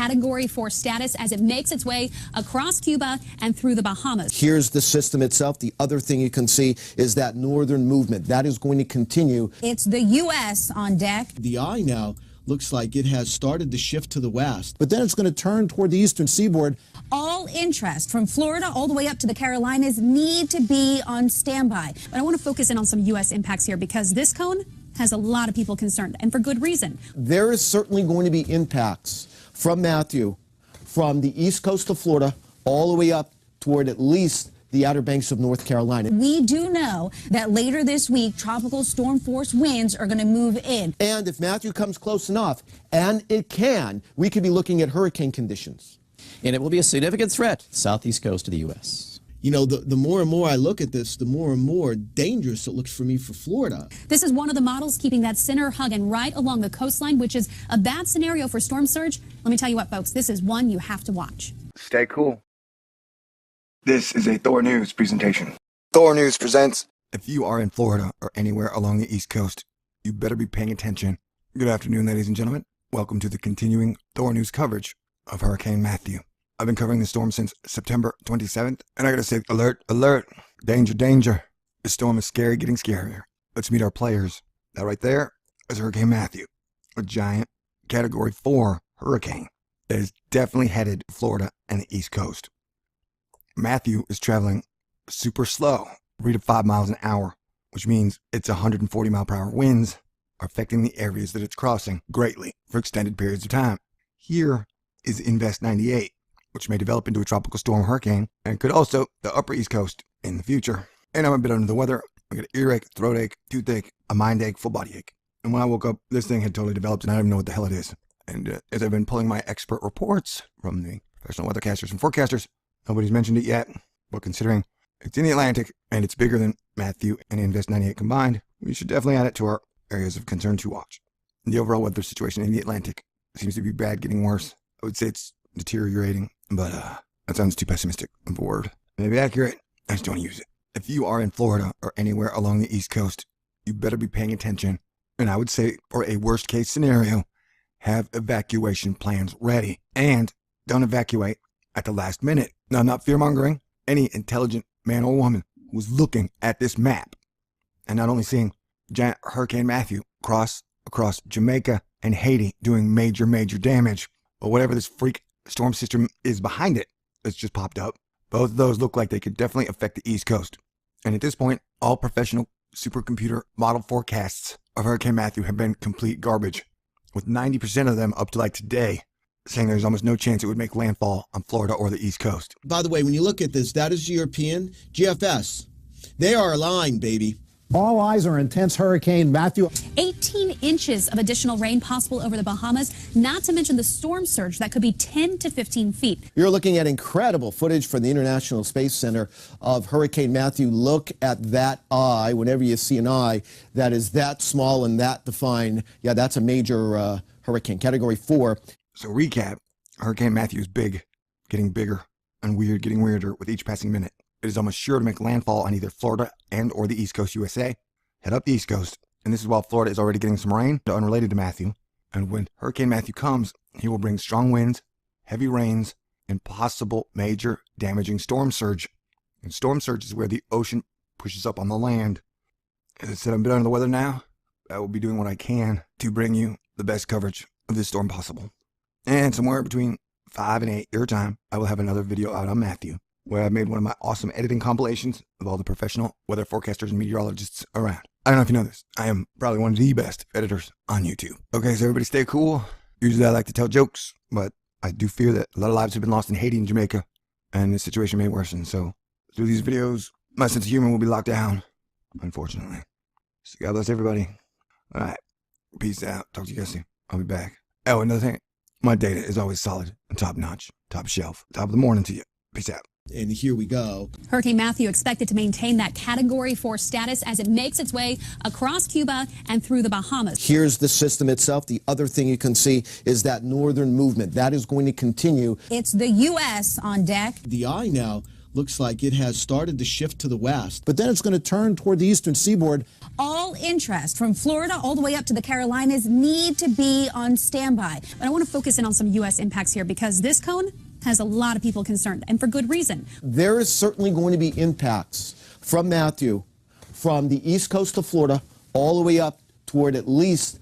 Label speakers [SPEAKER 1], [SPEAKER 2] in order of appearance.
[SPEAKER 1] Category 4 status as it makes its way across Cuba and through the Bahamas.
[SPEAKER 2] Here's the system itself. The other thing you can see is that northern movement. That is going to continue.
[SPEAKER 1] It's the U.S. on deck.
[SPEAKER 2] The eye now looks like it has started to shift to the west, but then it's going to turn toward the eastern seaboard.
[SPEAKER 1] All interest from Florida all the way up to the Carolinas need to be on standby. But I want to focus in on some U.S. impacts here because this cone has a lot of people concerned, and for good reason.
[SPEAKER 2] There is certainly going to be impacts from Matthew from the east coast of Florida all the way up toward at least the Outer Banks of North Carolina.
[SPEAKER 1] We do know that later this week, tropical storm force winds are going to move in.
[SPEAKER 2] And if Matthew comes close enough, and it can, we could be looking at hurricane conditions.
[SPEAKER 3] And it will be a significant threat to the southeast coast of the U.S.
[SPEAKER 2] You know, the more and more I look at this, the more and more dangerous it looks for me for Florida.
[SPEAKER 1] This is one of the models keeping that center hugging right along the coastline, which is a bad scenario for storm surge. Let me tell you what, folks, this is one you have to watch.
[SPEAKER 4] Stay cool. This is a Thor News presentation. Thor News presents.
[SPEAKER 5] If you are in Florida or anywhere along the East Coast, you better be paying attention. Good afternoon, ladies and gentlemen. Welcome to the continuing Thor News coverage of Hurricane Matthew. I've been covering the storm since September 27th, and I gotta say, alert, alert, danger, danger. This storm is scary, getting scarier. Let's meet our players. That right there is Hurricane Matthew, a giant Category 4 hurricane that is definitely headed to Florida and the East Coast. Matthew is traveling super slow, 3 to 5 miles an hour, which means its 140 mile per hour winds are affecting the areas that it's crossing greatly for extended periods of time. Here is Invest 98, which may develop into a tropical storm hurricane and could also the upper East Coast in the future. And I'm a bit under the weather. I got an earache, throat ache, toothache, a mind ache, full body ache. And when I woke up, this thing had totally developed and I don't even know what the hell it is. And as I've been pulling my expert reports from the professional weathercasters and forecasters, nobody's mentioned it yet. But considering it's in the Atlantic and it's bigger than Matthew and Invest 98 combined, we should definitely add it to our areas of concern to watch. The overall weather situation in the Atlantic seems to be bad, getting worse. I would say it's deteriorating, but that sounds too pessimistic of a word. Maybe accurate, I just don't use it. If you are in Florida or anywhere along the East Coast, you better be paying attention. And I would say, for a worst case scenario, have evacuation plans ready. And don't evacuate at the last minute. Now, I'm not fear-mongering. Any intelligent man or woman who's looking at this map and not only seeing giant Hurricane Matthew cross across Jamaica and Haiti doing major, major damage, or whatever this freak storm system is behind it that's just popped up, both of those look like they could definitely affect the East Coast. And at this point, all professional supercomputer model forecasts of Hurricane Matthew have been complete garbage, with 90% of them up to like today saying there's almost no chance it would make landfall on Florida or the East Coast.
[SPEAKER 2] By the way, when you look at this, that is European. GFS, they are aligned, baby.
[SPEAKER 6] All eyes are intense Hurricane Matthew.
[SPEAKER 1] 18 inches of additional rain possible over the Bahamas, not to mention the storm surge that could be 10 to 15 feet.
[SPEAKER 2] You're looking at incredible footage from the International Space Center of Hurricane Matthew. Look at that eye. Whenever you see an eye that is that small and that defined, yeah, that's a major hurricane, Category 4.
[SPEAKER 5] So recap, Hurricane Matthew is big, getting bigger, and weird, getting weirder with each passing minute. It is almost sure to make landfall on either Florida and or the East Coast USA. Head up the East Coast, and this is while Florida is already getting some rain, unrelated to Matthew. And when Hurricane Matthew comes, he will bring strong winds, heavy rains, and possible major damaging storm surge. And storm surge is where the ocean pushes up on the land. As I said, I'm a bit under the weather now. I will be doing what I can to bring you the best coverage of this storm possible. And somewhere between 5 and 8 your time, I will have another video out on Matthew, where I've made one of my awesome editing compilations of all the professional weather forecasters and meteorologists around. I don't know if you know this. I am probably one of the best editors on YouTube. Okay, so everybody stay cool. Usually I like to tell jokes, but I do fear that a lot of lives have been lost in Haiti and Jamaica, and this situation may worsen. So through these videos, my sense of humor will be locked down, unfortunately. So God bless everybody. All right, peace out. Talk to you guys soon. I'll be back. Oh, another thing. My data is always solid and top-notch, top shelf, top of the morning to you. Peace out.
[SPEAKER 2] And here we go.
[SPEAKER 1] Hurricane Matthew expected to maintain that Category 4 status as it makes its way across Cuba and through the Bahamas.
[SPEAKER 2] Here's the system itself. The other thing you can see is that northern movement. That is going to continue.
[SPEAKER 1] It's the U.S. on deck.
[SPEAKER 2] The eye now looks like it has started to shift to the west.
[SPEAKER 6] But then it's going to turn toward the eastern seaboard.
[SPEAKER 1] All interest from Florida all the way up to the Carolinas need to be on standby. But I want to focus in on some U.S. impacts here because this cone has a lot of people concerned, and for good reason.
[SPEAKER 2] There is certainly going to be impacts from Matthew from the east coast of Florida all the way up toward at least